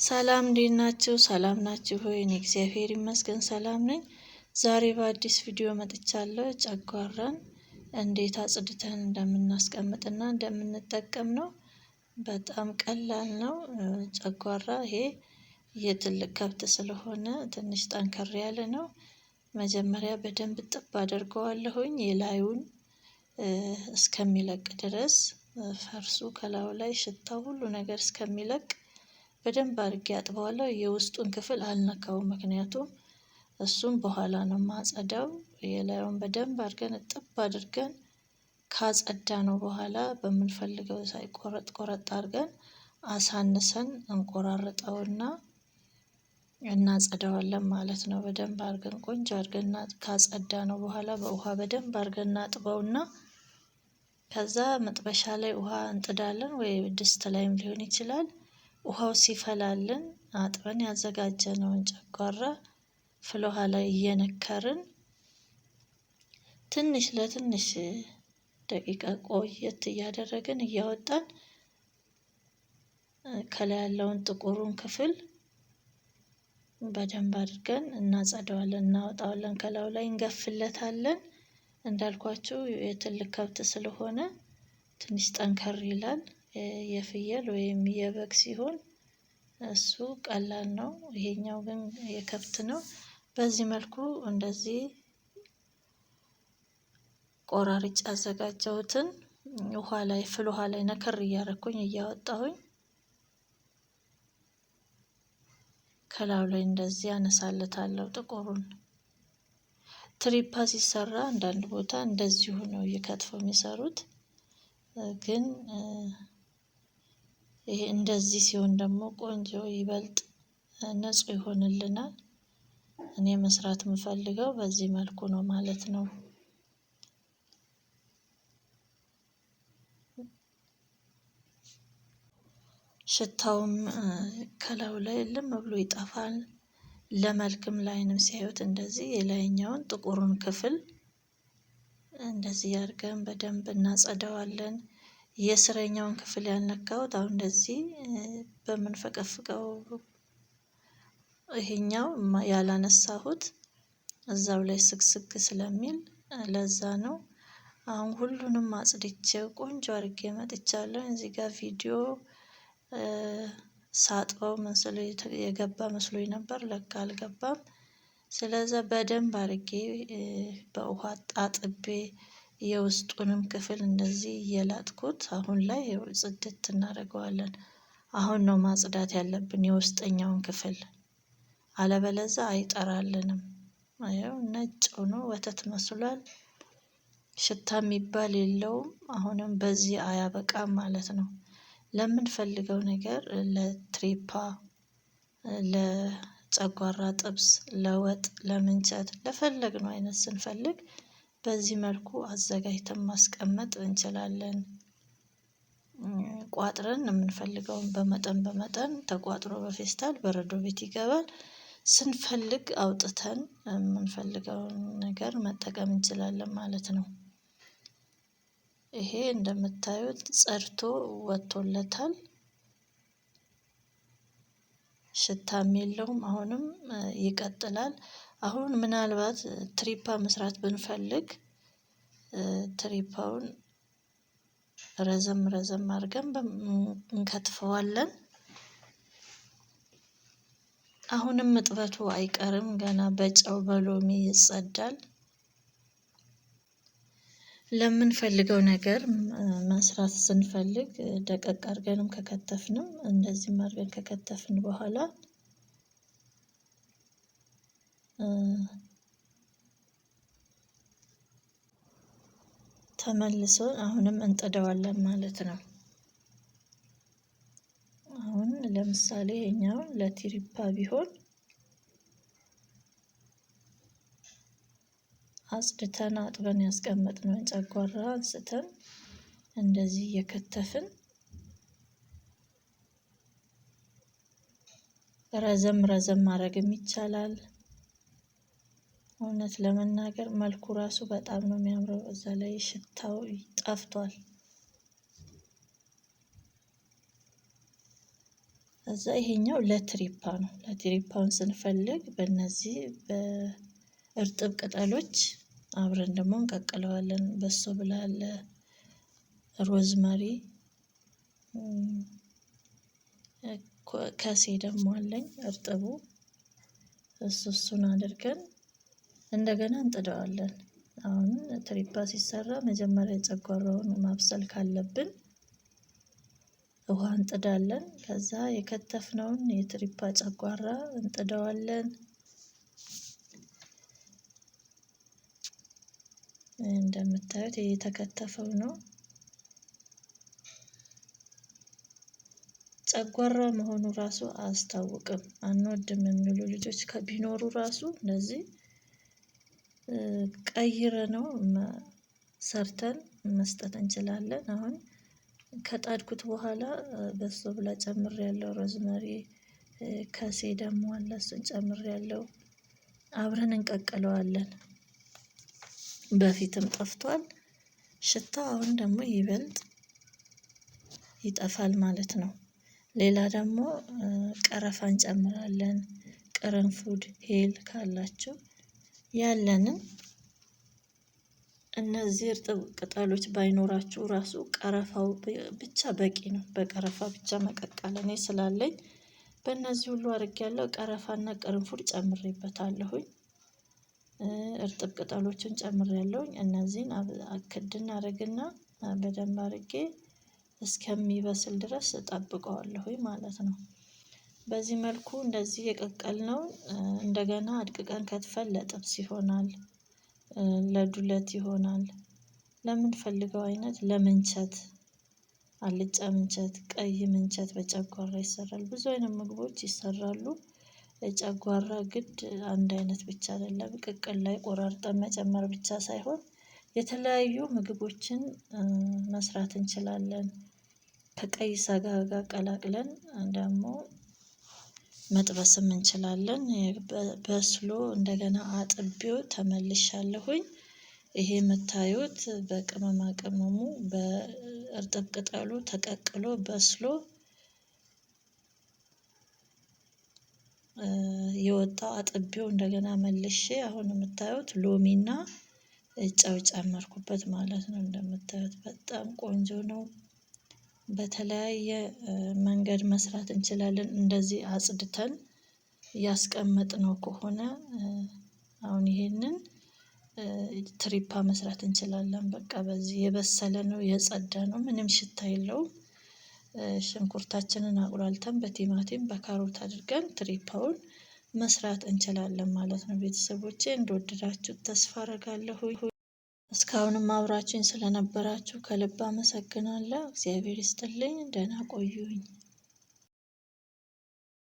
ሰላም እንዴት ናችሁ? ሰላም ናችሁ ሆይ? እኔ እግዚአብሔር ይመስገን ሰላም ነኝ። ዛሬ በአዲስ ቪዲዮ መጥቻለሁ። ጨጓራን እንዴት አጽድተን እንደምናስቀምጥና እንደምንጠቀም ነው። በጣም ቀላል ነው። ጨጓራ ይሄ የትልቅ ከብት ስለሆነ ትንሽ ጠንከር ያለ ነው። መጀመሪያ በደንብ ጥብ አድርገዋለሁኝ የላዩን እስከሚለቅ ድረስ ፈርሱ ከላዩ ላይ ሽታው ሁሉ ነገር እስከሚለቅ በደንብ አድርጌ አጥበዋለሁ። የውስጡን ክፍል አልነካውም፣ ምክንያቱም እሱም በኋላ ነው ማጸዳው። የላዩን በደንብ አድርገን እጥብ አድርገን ካጸዳ ነው በኋላ በምንፈልገው ሳይቆረጥ ቆረጥ አድርገን አሳንሰን እንቆራርጠውና እናጸዳዋለን ማለት ነው። በደንብ አድርገን ቆንጆ አድርገን ካጸዳ ነው በኋላ በውሃ በደንብ አድርገን እናጥበውና ከዛ መጥበሻ ላይ ውሃ እንጥዳለን፣ ወይ ድስት ላይም ሊሆን ይችላል። ውሃው ሲፈላልን አጥበን ያዘጋጀነውን ጨጓራ ፍል ውሃ ላይ እየነከርን ትንሽ ለትንሽ ደቂቃ ቆየት እያደረግን እያወጣን ከላይ ያለውን ጥቁሩን ክፍል በደንብ አድርገን እናጸዳዋለን፣ እናወጣዋለን። ከላዩ ላይ እንገፍለታለን። እንዳልኳችሁ የትልቅ ከብት ስለሆነ ትንሽ ጠንከር ይላል። የፍየል ወይም የበግ ሲሆን እሱ ቀላል ነው። ይሄኛው ግን የከብት ነው። በዚህ መልኩ እንደዚህ ቆራርጬ አዘጋጀሁትን ውሃ ላይ ፍል ውሃ ላይ ነከር እያረኩኝ እያወጣሁኝ ከላዩ ላይ እንደዚህ አነሳለታለሁ ጥቁሩን። ትሪፓ ሲሰራ አንዳንድ ቦታ እንደዚሁ ነው እየከትፈው የሚሰሩት፣ ግን ይሄ እንደዚህ ሲሆን ደግሞ ቆንጆ ይበልጥ ንጹህ ይሆንልናል። እኔ መስራት የምፈልገው በዚህ መልኩ ነው ማለት ነው። ሽታውም ከላዩ ላይ እልም ብሎ ይጠፋል። ለመልክም ላይንም ሲያዩት እንደዚህ የላይኛውን ጥቁሩን ክፍል እንደዚህ አድርገን በደንብ እናጸዳዋለን። የስረኛውን ክፍል ያልነካሁት አሁን እንደዚህ በምንፈቀፍቀው ይሄኛው ያላነሳሁት እዛው ላይ ስግስግ ስለሚል ለዛ ነው። አሁን ሁሉንም አጽድቼው ቆንጆ አድርጌ መጥቻለሁ። እዚህ ጋር ቪዲዮ ሳጥበው የገባ መስሎኝ ነበር፣ ለካ አልገባም። ስለዚህ በደንብ አድርጌ በውሃ አጥቤ የውስጡንም ክፍል እንደዚህ እየላጥኩት አሁን ላይ ጽድት እናደርገዋለን። አሁን ነው ማጽዳት ያለብን የውስጠኛውን ክፍል፣ አለበለዛ አይጠራልንም። አየው ነጭ ሆኖ ወተት መስሏል። ሽታ የሚባል የለውም። አሁንም በዚህ አያበቃም ማለት ነው። ለምንፈልገው ነገር ለትሪፓ፣ ለጨጓራ ጥብስ፣ ለወጥ፣ ለምንቸት ለፈለግነው አይነት ስንፈልግ በዚህ መልኩ አዘጋጅተን ማስቀመጥ እንችላለን። ቋጥረን የምንፈልገውን በመጠን ተቋጥሮ በፌስታል በረዶ ቤት ይገባል። ስንፈልግ አውጥተን የምንፈልገውን ነገር መጠቀም እንችላለን ማለት ነው። ይሄ እንደምታዩት ጸድቶ ወጥቶለታል። ሽታም የለውም። አሁንም ይቀጥላል። አሁን ምናልባት ትሪፓ መስራት ብንፈልግ ትሪፓውን ረዘም ረዘም አድርገን እንከትፈዋለን። አሁንም እጥበቱ አይቀርም፣ ገና በጨው በሎሚ ይጸዳል። ለምንፈልገው ነገር መስራት ስንፈልግ ደቀቅ አድርገንም ከከተፍንም እንደዚህም አድርገን ከከተፍን በኋላ ተመልሶ አሁንም እንጥደዋለን ማለት ነው። አሁን ለምሳሌ ይሄኛው ለትሪፓ ቢሆን አጽድተን አጥበን ያስቀመጥነውን ጨጓራ አንስተን እንደዚህ እየከተፍን ረዘም ረዘም ማድረግም ይቻላል። እውነት ለመናገር መልኩ ራሱ በጣም ነው የሚያምረው። እዛ ላይ ሽታው ጠፍቷል። እዛ ይሄኛው ለትሪፓ ነው። ለትሪፓውን ስንፈልግ በእነዚህ በእርጥብ ቅጠሎች አብረን ደግሞ እንቀቅለዋለን። በሶ ብላለ ሮዝመሪ ከሴ ደግሞ አለኝ እርጥቡ እሱን አድርገን እንደገና እንጥደዋለን። አሁን ትሪፓ ሲሰራ መጀመሪያ ጨጓራውን ማብሰል ካለብን ውሃ እንጥዳለን። ከዛ የከተፍነውን የትሪፓ ጨጓራ እንጥደዋለን። እንደምታዩት የተከተፈው ነው። ጨጓራ መሆኑ ራሱ አያስታውቅም። አንወድም የሚሉ ልጆች ከቢኖሩ ራሱ እንደዚህ ቀይረ ነው ሰርተን መስጠት እንችላለን። አሁን ከጣድኩት በኋላ በሶ ብላ ጨምሬያለሁ። ሮዝመሪ ከሴ ደግሞ አለ እሱን ጨምሬያለሁ። አብረን እንቀቅለዋለን። በፊትም ጠፍቷል ሽታ፣ አሁን ደግሞ ይበልጥ ይጠፋል ማለት ነው። ሌላ ደግሞ ቀረፋ እንጨምራለን። ቅርንፉድ፣ ሄል ካላችሁ ያለንን እነዚህ እርጥብ ቅጠሎች ባይኖራችሁ ራሱ ቀረፋው ብቻ በቂ ነው። በቀረፋ ብቻ መቀቀል እኔ ስላለኝ በእነዚህ ሁሉ አድርጌያለሁ። ቀረፋና ቅርንፉድ ጨምሬበታለሁኝ። እርጥብ ቅጠሎችን ጨምሬያለሁኝ። እነዚህን አክድና አድርግና በደንብ አድርጌ እስከሚበስል ድረስ እጠብቀዋለሁኝ ማለት ነው። በዚህ መልኩ እንደዚህ የቀቀልነው እንደገና አድቅቀን ከትፈን ለጥብስ ይሆናል፣ ለዱለት ይሆናል፣ ለምንፈልገው አይነት ለምንቸት፣ አልጫ ምንቸት፣ ቀይ ምንቸት በጨጓራ ይሰራል። ብዙ አይነት ምግቦች ይሰራሉ። ጨጓራ ግድ አንድ አይነት ብቻ አይደለም። ቅቅል ላይ ቆራርጠን መጨመር ብቻ ሳይሆን የተለያዩ ምግቦችን መስራት እንችላለን። ከቀይ ስጋ ጋር ቀላቅለን ደግሞ መጥበስም እንችላለን። በስሎ እንደገና አጥቤው ተመልሻለሁኝ። ይሄ የምታዩት በቅመማ ቅመሙ በእርጥብ ቅጠሉ ተቀቅሎ በስሎ የወጣ አጥቤው እንደገና መልሼ አሁን የምታዩት ሎሚና ጨው ጨመርኩበት ማለት ነው። እንደምታዩት በጣም ቆንጆ ነው። በተለያየ መንገድ መስራት እንችላለን። እንደዚህ አጽድተን ያስቀመጥነው ከሆነ አሁን ይሄንን ትሪፓ መስራት እንችላለን። በቃ በዚህ የበሰለ ነው፣ የጸዳ ነው፣ ምንም ሽታ የለውም። ሽንኩርታችንን አቁላልተን በቲማቲም በካሮት አድርገን ትሪፓውን መስራት እንችላለን ማለት ነው። ቤተሰቦቼ እንደወደዳችሁት ተስፋ አደርጋለሁ። እስካሁንም አብራችሁኝ ስለነበራችሁ ከልብ አመሰግናለሁ። እግዚአብሔር ይስጥልኝ። ደህና ቆዩኝ።